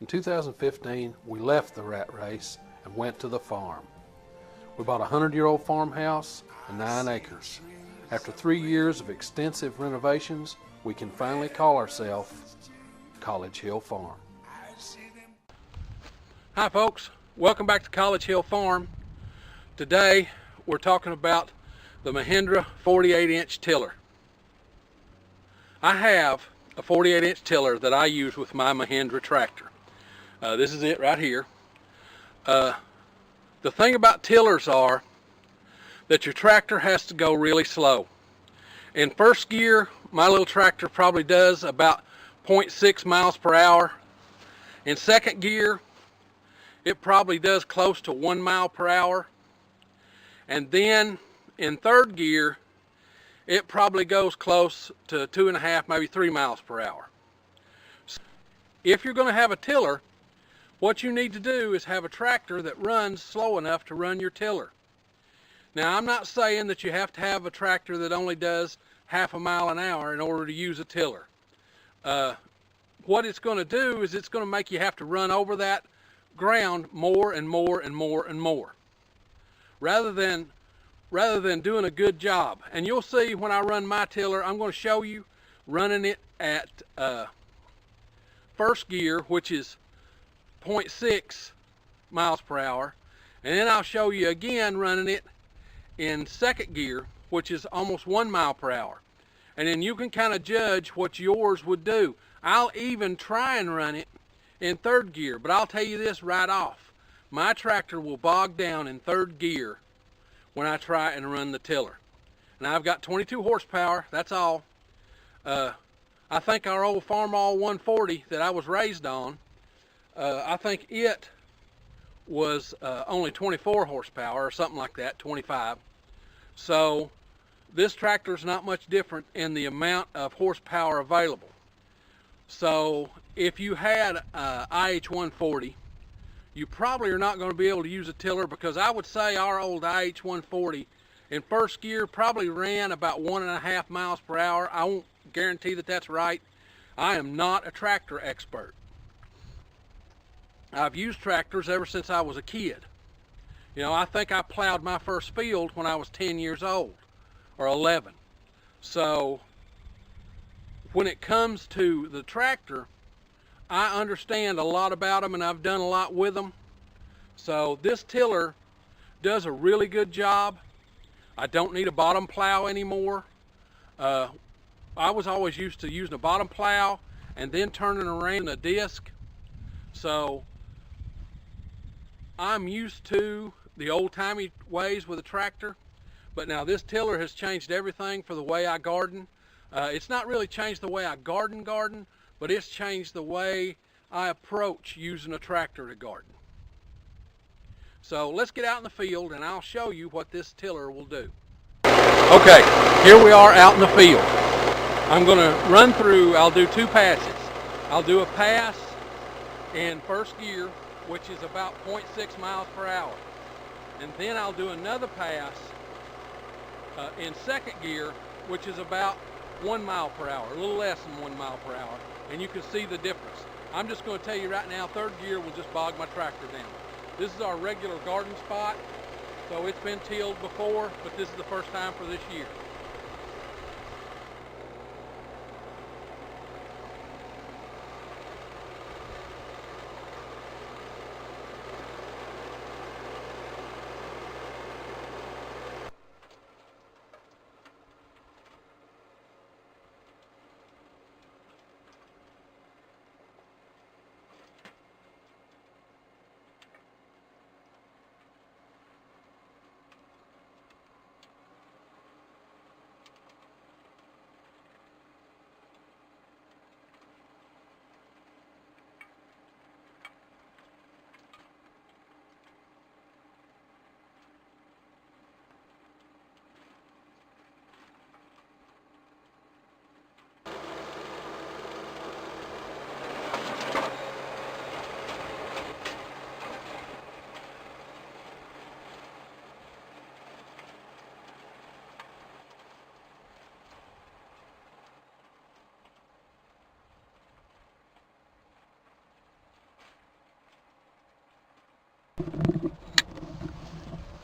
In 2015, we left the rat race and went to the farm. We bought a 100-year-old farmhouse and 9 acres. After 3 years of extensive renovations, we can finally call ourselves College Hill Farm. Hi folks, welcome back to College Hill Farm. Today we're talking about the Mahindra 48-inch tiller. I have a 48-inch tiller that I use with my Mahindra tractor. This is it right here. The thing about tillers are that your tractor has to go really slow. In first gear, my little tractor probably does about 0.6 miles per hour. In second gear, it probably does close to 1 mile per hour. And then in third gear, it probably goes close to 2.5, maybe 3 miles per hour. So if you're going to have a tiller, what you need to do is have a tractor that runs slow enough to run your tiller. Now, I'm not saying that you have to have a tractor that only does 0.5 mile an hour in order to use a tiller. What it's going to do is it's going to make you have to run over that ground more and more and more and more, rather than doing a good job. And you'll see when I run my tiller, I'm going to show you running it at first gear, which is 0.6 miles per hour, and then I'll show you again running it in second gear, which is almost 1 mile per hour. And then you can kind of judge what yours would do. I'll even try and run it in third gear, but I'll tell you this right off: my tractor will bog down in third gear when I try and run the tiller. And I've got 22 horsepower, that's all. I think our old Farmall 140 that I was raised on, I think it was only 24 horsepower or something like that, 25. So this tractor is not much different in the amount of horsepower available. So if you had IH 140, you probably are not going to be able to use a tiller, because I would say our old IH 140 in first gear probably ran about 1.5 miles per hour. I won't guarantee that that's right. I am not a tractor expert. I've used tractors ever since I was a kid. You know, I think I plowed my first field when I was 10 years old or 11. So when it comes to the tractor, I understand a lot about them, and I've done a lot with them. So this tiller does a really good job. I don't need a bottom plow anymore. I was always used to using a bottom plow and then turning around a disc. So I'm used to the old-timey ways with a tractor, but now this tiller has changed everything for the way I garden. It's not really changed the way I garden, but it's changed the way I approach using a tractor to garden. So let's get out in the field and I'll show you what this tiller will do. Okay, here we are out in the field. I'm going to run through, I'll do 2 passes. I'll do a pass in first gear, which is about 0.6 miles per hour. And then I'll do another pass in second gear, which is about 1 mile per hour, a little less than 1 mile per hour. And you can see the difference. I'm just going to tell you right now, third gear will just bog my tractor down. This is our regular garden spot, so it's been tilled before, but this is the first time for this year.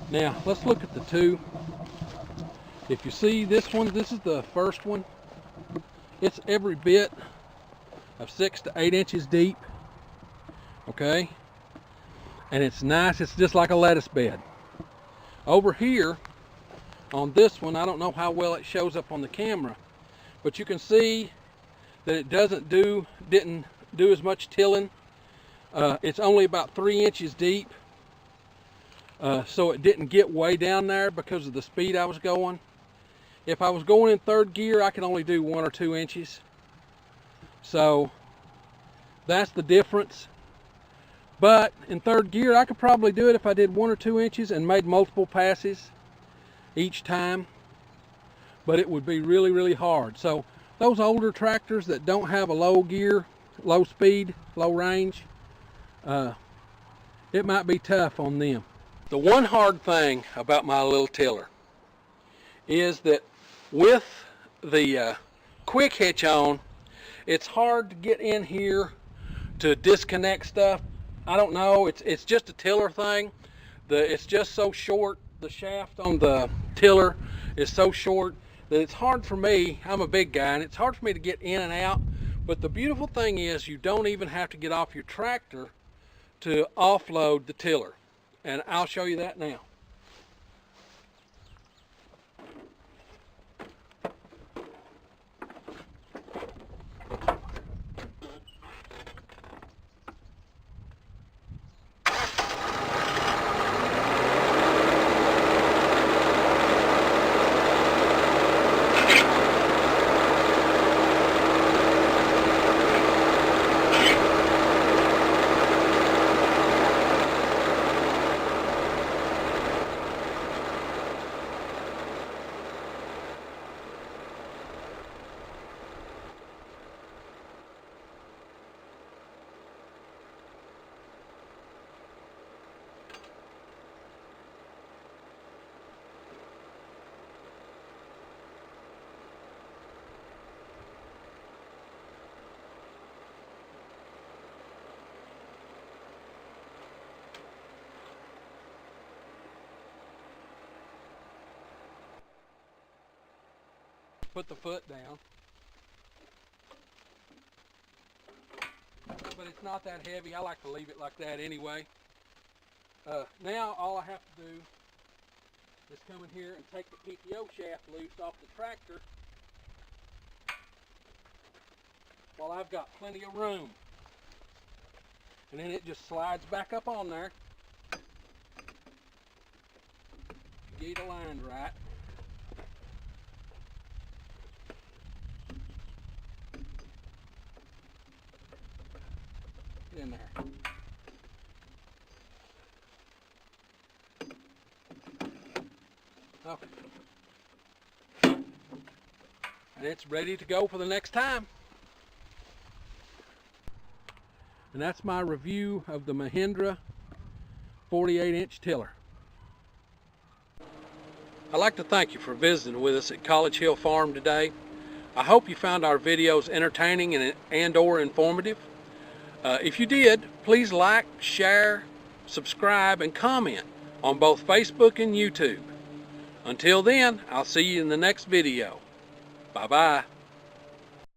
Now let's look at the two. If you see this one, this is the first one. It's every bit of 6 to 8 inches deep. Okay, and it's nice. It's just like a lettuce bed. Over here on this one, I don't know how well it shows up on the camera, but you can see that it didn't do as much tilling. It's only about 3 inches deep, so it didn't get way down there because of the speed I was going. If I was going in third gear, I could only do 1 or 2 inches. So that's the difference. But in third gear, I could probably do it if I did 1 or 2 inches and made multiple passes each time. But it would be really, really hard. So those older tractors that don't have a low gear, low speed, low range, it might be tough on them. The one hard thing about my little tiller is that with the quick hitch on, it's hard to get in here to disconnect stuff. I don't know, it's just a tiller thing. It's just so short. The shaft on the tiller is so short that it's hard for me. I'm a big guy and it's hard for me to get in and out. But the beautiful thing is you don't even have to get off your tractor to offload the tiller. And I'll show you that now. Put the foot down. But it's not that heavy. I like to leave it like that anyway. Now all I have to do is come in here and take the PTO shaft loose off the tractor while I've got plenty of room. And then it just slides back up on there. Get it aligned right. In there. Okay. And it's ready to go for the next time. And that's my review of the Mahindra 48-inch tiller. I'd like to thank you for visiting with us at College Hill Farm today. I hope you found our videos entertaining and or informative. If you did, please like, share, subscribe, and comment on both Facebook and YouTube. Until then, I'll see you in the next video. Bye-bye.